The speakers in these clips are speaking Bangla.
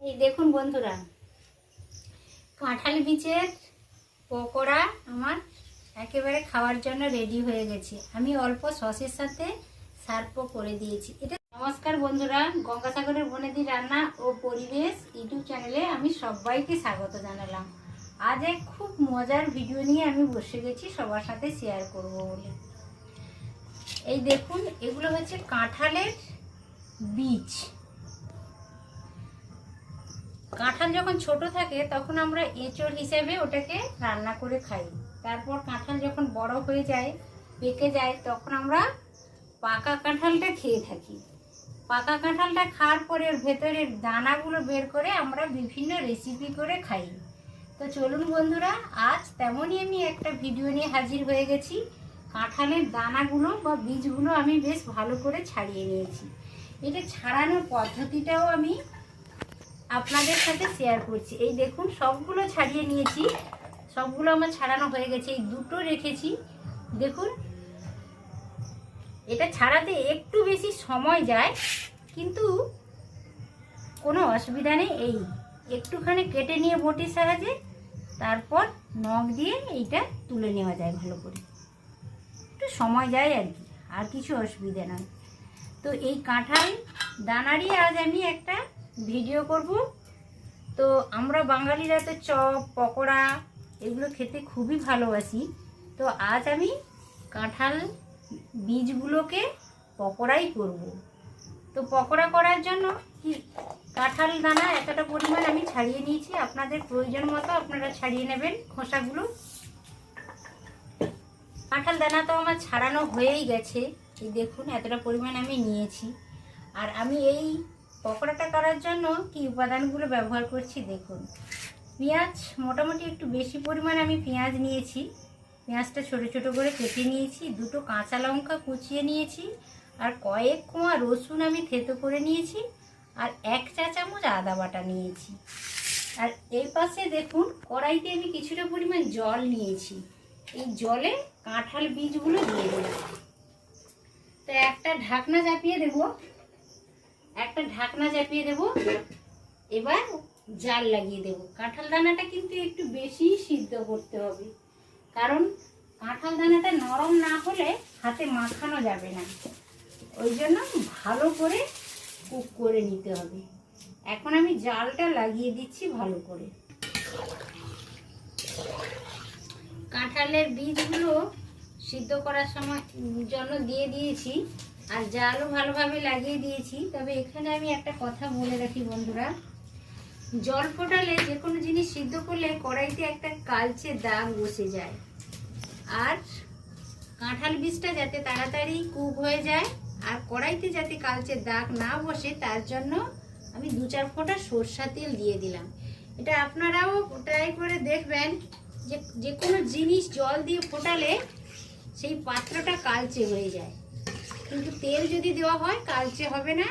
এই দেখুন বন্ধুরা, কাঁঠাল বীজের পকোড়া আমার একেবারে খাওয়ার জন্য রেডি হয়ে গেছে। আমি অল্প সসের সাথে সার্ভও করে দিয়েছি। এটা নমস্কার বন্ধুরা, গঙ্গাসাগরের বনেদি রান্না ও পরিবেশ ইউটিউব চ্যানেলে আমি সবাইকে স্বাগত জানালাম। আজ এক খুব মজার ভিডিও নিয়ে আমি বসে গেছি সবার সাথে শেয়ার করব বলে। এই দেখুন, এগুলো হচ্ছে কাঁঠালের বীজ। কাঁঠাল যখন ছোট থাকে তখন আমরা এঁচড় হিসেবে ওটাকে রান্না করে খাই। তারপর কাঁঠাল যখন বড় হয়ে যায়, পেকে যায়, তখন আমরা পাকা কাঁঠালটা খেয়ে থাকি। পাকা কাঁঠালটা খাওয়ার পরে ওর ভেতরের দানাগুলো বের করে আমরা বিভিন্ন রেসিপি করে খাই। তো চলুন বন্ধুরা, আজ তেমনই আমি একটা ভিডিও নিয়ে হাজির হয়ে গেছি। কাঁঠালের দানাগুলো বা বীজগুলো আমি বেশ ভালো করে ছাড়িয়ে নিয়েছি। এটা ছাড়ানোর পদ্ধতিটাও আমি আপনাদের সাথে শেয়ার করছি। এই দেখুন, সবগুলো ছাড়িয়ে নিয়েছি, সবগুলো আমার ছাড়ানো হয়ে গেছে। এই দুটো রেখেছি। দেখুন, এটা ছাড়াতে একটু বেশি সময় যায়, কিন্তু কোনো অসুবিধা নেই। এই একটুখানি কেটে নিয়ে বটির সাহায্যে তারপর নখ দিয়ে এইটা তুলে নেওয়া যায় ভালো করে। একটু সময় যায় আর কি, আর কিছু অসুবিধা নয়। তো এই কাঁঠাল দানারই আজ আমি একটা ভিডিও করব। তো আমরা বাঙালিরা তো চপ, পকোড়া এগুলো খেতে খুবই ভালোবাসি। তো আজ আমি কাঁঠাল বীজগুলোকে পকোড়াই করব। তো পকোড়া করার জন্য কি কাঁঠাল দানা এতটা পরিমাণ আমি ছাড়িয়ে নিয়েছি। আপনাদের প্রয়োজন মতো আপনারা ছাড়িয়ে নেবেন খোসাগুলো। কাঁঠাল দানা তো আমার ছাড়ানো হয়েই গেছে। এই দেখুন, এতটা পরিমাণ আমি নিয়েছি। আর আমি এই পকোড়াটা করার জন্য কি উপাদানগুলো ব্যবহার করছি দেখুন। পেঁয়াজ মোটামুটি একটু বেশি পরিমাণ আমি পেঁয়াজ নিয়েছি। পেঁয়াজটা ছোট ছোট করে কেটে নিয়েছি। দুটো কাঁচা লঙ্কা কুচিয়ে নিয়েছি। আর কয়েক কোয়া রসুন আমি থেতো করে নিয়েছি। আর 1 চা চামচ আদা বাটা নিয়েছি। আর এই পাশে দেখুন, কড়াইতে আমি কিছুটা পরিমাণ জল নিয়েছি। এই জলে কাঁঠাল বীজগুলো দিয়ে দেব। তো একটা ঢাকনা চাপিয়ে দেব। এবার জাল লাগিয়ে দেব। কাঁঠাল দানাটা কিন্তু একটু বেশি সিদ্ধ করতে হবে, কারণ কাঁঠাল দানাটা নরম না হলে হাতে মাখানো যাবে না। ওই জন্য ভালো করে কুক করে নিতে হবে। এখন আমি জালটা লাগিয়ে দিচ্ছি ভালো করে। কাঁঠালের বীজগুলো সিদ্ধ করার সময় জন্য দিয়ে দিয়েছি, আর জালও ভালোভাবে লাগিয়ে দিয়েছি। তবে এখানে আমি একটা কথা বলে রাখি বন্ধুরা, জল ফোটালে যে কোনো জিনিস সিদ্ধ করলে কড়াইতে একটা কালচে দাগ বসে যায়। আর কাঁঠাল বীজটা যাতে তাড়াতাড়ি কুক হয়ে যায় আর কড়াইতে যাতে কালচে দাগ না বসে, তার জন্য আমি 2-4 ফোঁটা সরষা তেল দিয়ে দিলাম। এটা আপনারাও ট্রাই করে দেখবেন যে কোনো জিনিস জল দিয়ে ফোটালে সেই পাত্রটা কালচে হয়ে যায়, কিন্তু তেল যদি দেওয়া হয় কালচে হবে না।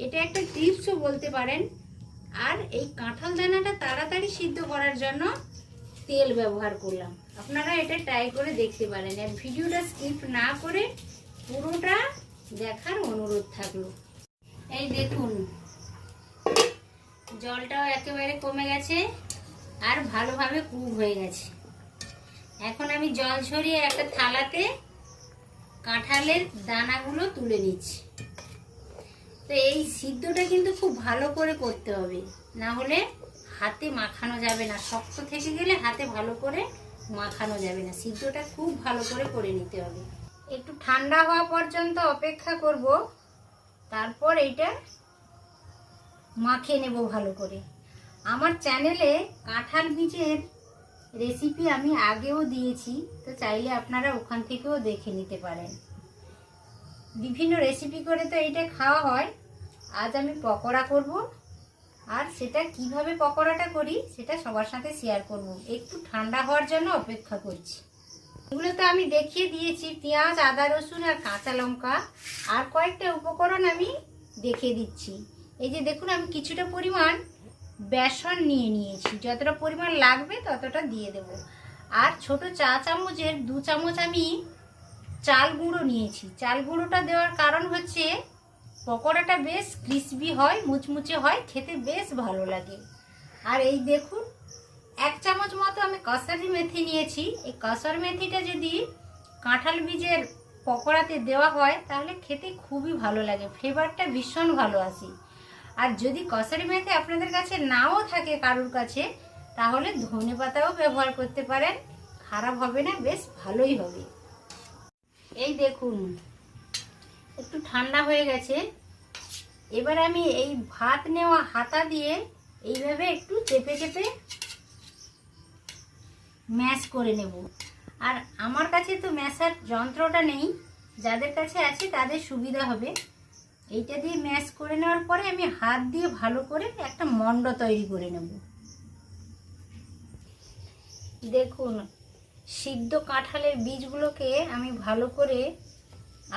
এটা একটা টিপসও বলতে পারেন। আর এই কাঁঠাল দানাটা তাড়াতাড়ি সিদ্ধ করার জন্য তেল ব্যবহার করলাম। আপনারা এটা ট্রাই করে দেখতে পারেন। আর ভিডিওটা স্কিপ না করে পুরোটা দেখার অনুরোধ থাকলো। এই দেখুন, জলটাও একেবারে কমে গেছে আর ভালোভাবে কুক হয়ে গেছে। এখন আমি জল ঝরিয়ে একটা থালাতে কাঁঠালের দানাগুলো তুলে নিচ্ছি। তো এই সিদ্ধটা কিন্তু খুব ভালো করে করতে হবে, না হলে হাতে মাখানো যাবে না। শক্ত থেকে গেলে হাতে ভালো করে মাখানো যাবে না। সিদ্ধটা খুব ভালো করে নিতে হবে। একটু ঠান্ডা হওয়া পর্যন্ত অপেক্ষা করব, তারপর এইটা মাখিয়ে নেব ভালো করে। আমার চ্যানেলে কাঁঠাল বীজের রেসিপি আমি আগেও দিয়েছি, তো চাইলে আপনারা ওখান থেকেও দেখে নিতে পারেন। বিভিন্ন রেসিপি করে তো এইটা খাওয়া হয়। আজ আমি পকোড়া করব, আর সেটা কিভাবে পকোড়াটা করি সেটা সবার সাথে শেয়ার করব। একটু ঠান্ডা হওয়ার জন্য অপেক্ষা করছি। এগুলো তো আমি দেখিয়ে দিয়েছি, পেঁয়াজ, আদা, রসুন আর কাঁচা লঙ্কা। আর কয়েকটা উপকরণ আমি দেখিয়ে দিচ্ছি। এই যে দেখুন, আমি কিছুটা পরিমাণ বেসন নিয়েছি। যতটা পরিমাণ লাগবে ততটা দিয়ে দেব। আর ছোট চা চামচের 2 চামচ আমি চাল গুঁড়ো নিয়েছি। চাল গুঁড়োটা দেওয়ার কারণ হচ্ছে পকোড়াটা বেশ ক্রিসপি হয়, মুচমুচে হয়, খেতে বেশ ভালো লাগে। আর এই দেখুন 1 চামচ মতো আমি কসুরি মেথি নিয়েছি। এই কসুরি মেথিটা যদি কাঁঠাল বীজের পকোড়াতে দেওয়া হয় তাহলে খেতে খুবই ভালো লাগে, ফ্লেভারটা ভীষণ ভালো আসে। আর যদি কসুরি মেথি আপনাদের কাছে নাও থাকে কারোর কাছে, তাহলে ধনেপাতাও ব্যবহার করতে পারেন, খারাপ হবে না, বেশ ভালোই হবে। এই দেখুন একটু ঠান্ডা হয়ে গেছে। এবার আমি এই ভাত নেওয়া হাতা দিয়ে এইভাবে একটু চেপে চেপে ম্যাশ করে নেব। আর আমার কাছে তো ম্যাশার যন্ত্রটা নেই, যাদের কাছে আছে তাদের সুবিধা হবে। এইটা দিয়ে ম্যাশ করে নেওয়ার পরে আমি হাত দিয়ে ভালো করে একটা মণ্ড তৈরি করে নেব। দেখুন সিদ্ধ কাঁঠালের বীজগুলোকে আমি ভালো করে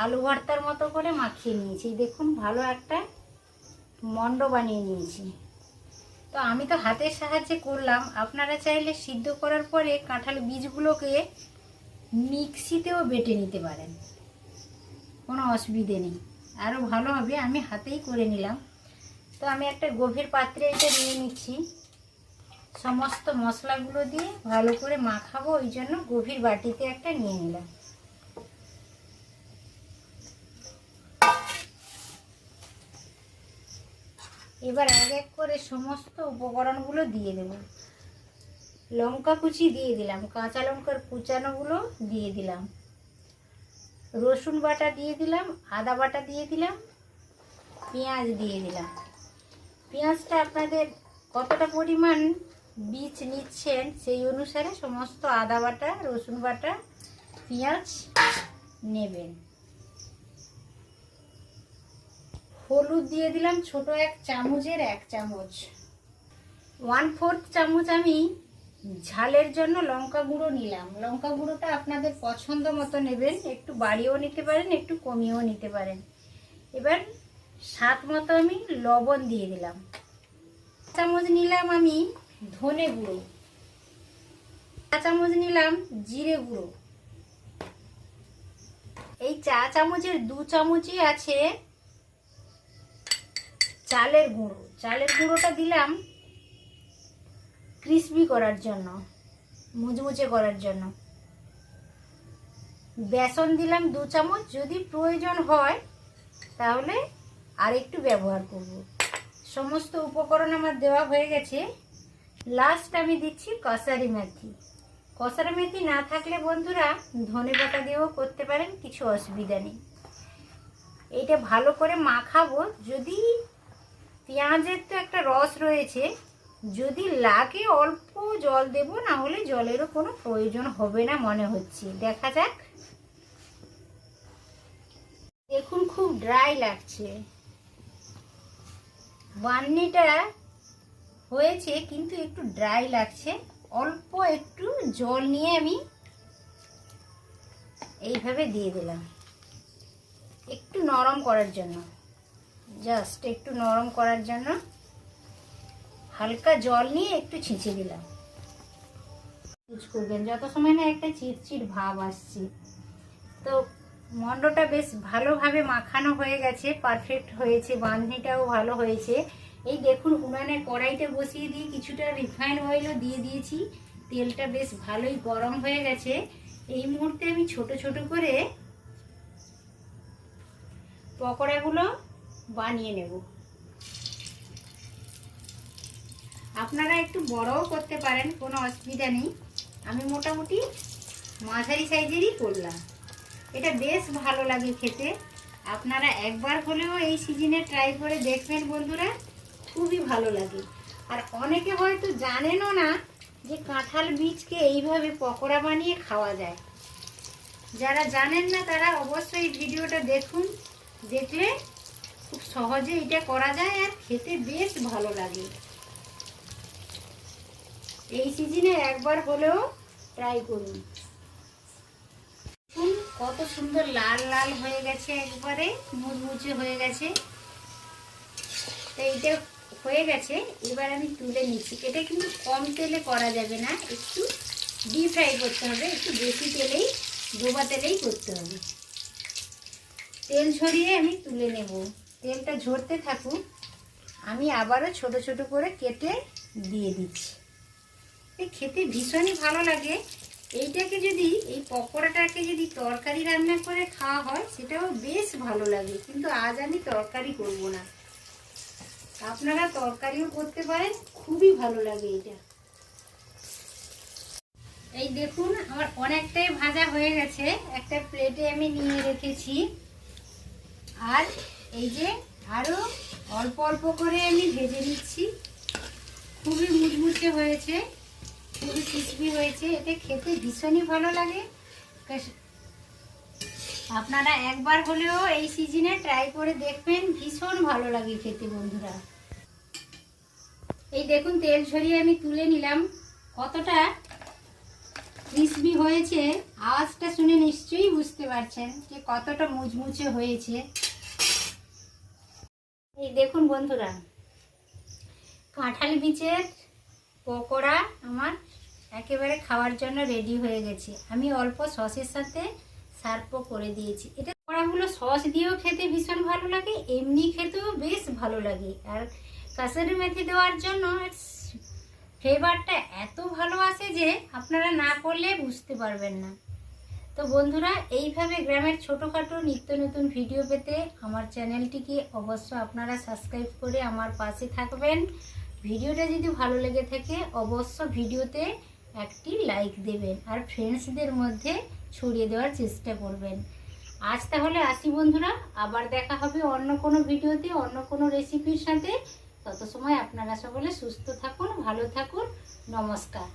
আলু ভর্তার মতো করে মাখিয়ে নিয়েছি। দেখুন ভালো একটা মণ্ড বানিয়ে নিয়েছি। তো আমি তো হাতের সাহায্যে করলাম, আপনারা চাইলে সিদ্ধ করার পরে কাঁঠাল বীজগুলোকে মিক্সিতেও বেটে নিতে পারেন, কোনো অসুবিধে নেই, আরও ভালো হবে। আমি হাতেই করে নিলাম। তো আমি একটা গভীর পাত্রে এটা নিয়ে নিচ্ছি, সমস্ত মশলাগুলো দিয়ে ভালো করে মাখাবো, ওই জন্য গভীর বাটিতে একটা নিয়ে নিলাম। এবার এক এক করে সমস্ত উপকরণগুলো দিয়ে দেব। লঙ্কা কুচি দিয়ে দিলাম, কাঁচা লঙ্কার কুচানোগুলো দিয়ে দিলাম, রসুন বাটা দিয়ে দিলাম, আদা বাটা দিয়ে দিলাম, পেঁয়াজ দিয়ে দিলাম। পেঁয়াজটা আপনাদের কতটা পরিমাণ বীজ নিচ্ছেন সেই অনুসারে সমস্ত আদা বাটা, রসুন বাটা, পেঁয়াজ নেবেন। হলুদ দিয়ে দিলাম ছোট 1 চামচের 1 চামচ। 1/4 চামচ আমি ঝালের জন্য লঙ্কা গুঁড়ো নিলাম। লঙ্কা গুঁড়োটা আপনাদের পছন্দ মতো নেবেন, একটু বাড়িয়েও নিতে পারেন, একটু কমিয়েও নিতে পারেন। এবার স্বাদ মতো আমি লবণ দিয়ে দিলাম। 1 চামচ নিলাম আমি ধনে গুঁড়ো, 1 চামচ নিলাম জিরে গুঁড়ো, এই 4 চামচের 2 চামচই আছে চালের গুঁড়ো। চালের গুঁড়োটা দিলাম ক্রিসপি করার জন্য, মুচমুচে করার জন্য। বেসন দিলাম 2 চামচ, যদি প্রয়োজন হয় তাহলে আর একটু ব্যবহার করব। সমস্ত উপকরণ আমার দেওয়া হয়ে গেছে। লাস্ট আমি দিচ্ছি কসুরি মেথি। কসুরি মেথি না থাকলে বন্ধুরা ধনেপাতা দিয়েও করতে পারেন, কিছু অসুবিধা নেই। এইটা ভালো করে মাখাবো। যদি পেঁয়াজের তো একটা রস রয়েছে, যদি লাগে অল্প জল দেব, না হলে জলেরও কোনো প্রয়োজন হবে না মনে হচ্ছে। দেখা যাক। দেখুন খুব ড্রাই লাগছে, বান্নিটা হয়েছে কিন্তু একটু ড্রাই লাগছে। অল্প একটু জল নিয়ে আমি এইভাবে দিয়ে দিলাম একটু নরম করার জন্য, জাস্ট একটু নরম করার জন্য হালকা জল নিয়ে একটু ছিঁচে দিলাম। ইউজ করবেন যত সময় না একটা চিটচিট ভাব আসছে। তো মন্ডটা বেশ ভালোভাবে মাখানো হয়ে গেছে, পারফেক্ট হয়েছে, বাঁধনিটাও ভালো হয়েছে। এই দেখুন উনানে কড়াইতে বসিয়ে দিয়ে কিছুটা রিফাইন অয়েলও দিয়ে দিয়েছি। তেলটা বেশ ভালোই গরম হয়ে গেছে। এই মুহূর্তে আমি ছোট ছোট করে পকোড়াগুলো বানিয়ে নেব। আপনারা একটু বড়ও করতে পারেন, কোনো অসুবিধা নেই। আমি মোটামুটি মাঝারি সাইজেরই করলাম। এটা বেশ ভালো লাগে খেতে। আপনারা একবার হলেও এই সিজনে ট্রাই করে দেখবেন বন্ধুরা, খুবই ভালো লাগে। আর অনেকে হয়তো জানেনও না যে কাঁঠাল বীজকে এইভাবে পকোড়া বানিয়ে খাওয়া যায়। যারা জানেন না তারা অবশ্যই ভিডিওটা দেখুন, দেখলে খুব সহজে এটা করা যায় আর খেতে বেশ ভালো লাগে। এই সিজনে একবার হলেও ট্রাই করুন। কত সুন্দর লাল লাল হয়ে গেছে, একবারে মুচমুচে হয়ে গেছে। তো এইটা হয়ে গেছে, এবার আমি তুলে নিচ্ছি। এটা কিন্তু কম তেলে করা যাবে না, একটু ডিপ ফ্রাই করতে হবে, একটু বেশি তেলেই, ডোবা তেলেই করতে হবে। তেল ছড়িয়ে আমি তুলে নেব। তেলটা ঝরতে থাকুক, আমি আবারও ছোট ছোট করে কেটে দিয়ে দিচ্ছি। এই খেতে ভীষণই ভালো লাগে। এইটাকে যদি, এই পকোড়াটাকে যদি তরকারি রান্না করে খাওয়া হয় সেটাও বেশ ভালো লাগে, কিন্তু আজ আমি তরকারি করব না, আপনারা তরকারিও করতে পারেন, খুবই ভালো লাগে এটা। এই দেখুন আমার অনেকটাই ভাজা হয়ে গেছে, একটা প্লেটে আমি নিয়ে রেখেছি। আর এই যে আরও অল্প অল্প করে আমি ভেজে নিচ্ছি। খুবই মুচমুচে হয়েছে, খুবই ক্রিসপি হয়েছে, এটা খেতে ভীষণই ভালো লাগে। আপনারা একবার হলেও এই সিজনে ট্রাই করে দেখবেন, ভীষণ ভালো লাগে খেতে বন্ধুরা। এই দেখুন তেল ঝরিয়ে আমি তুলে নিলাম, কতটা ক্রিসপি হয়েছে। আওয়াজটা শুনে নিশ্চয়ই বুঝতে পারছেন যে কতটা মুচমুচে হয়েছে। এই দেখুন বন্ধুরা, কাঁঠাল বীজের পকোড়া আমার একেবারে খাওয়ার জন্য রেডি হয়ে গেছে। আমি অল্প সসের সাথে সার্ভও করে দিয়েছি। এটা পকোড়াগুলো সস দিয়েও খেতে ভীষণ ভালো লাগে, এমনি খেতেও বেশ ভালো লাগে। আর কাসুরি মেথি দেওয়ার জন্য ফ্লেভারটা এত ভালো আসে যে আপনারা না করলে বুঝতে পারবেন না। তো বন্ধুরা, এইভাবে গ্রামের ছোটোখাটো নিত্য নতুন ভিডিও পেতে আমার চ্যানেলটিকে অবশ্য আপনারা সাবস্ক্রাইব করে আমার পাশে থাকবেন। ভিডিওটা যদি ভালো লেগে থাকে অবশ্য ভিডিওতে একটি লাইক দেবেন, আর ফ্রেন্ডসদের মধ্যে ছড়িয়ে দেওয়ার চেষ্টা করবেন। আজ তাহলে আসি বন্ধুরা, আবার দেখা হবে অন্য কোনো ভিডিওতে, অন্য কোনো রেসিপির সাথে। তত সময় আপনারা সকলে সুস্থ থাকুন, ভালো থাকুন। নমস্কার।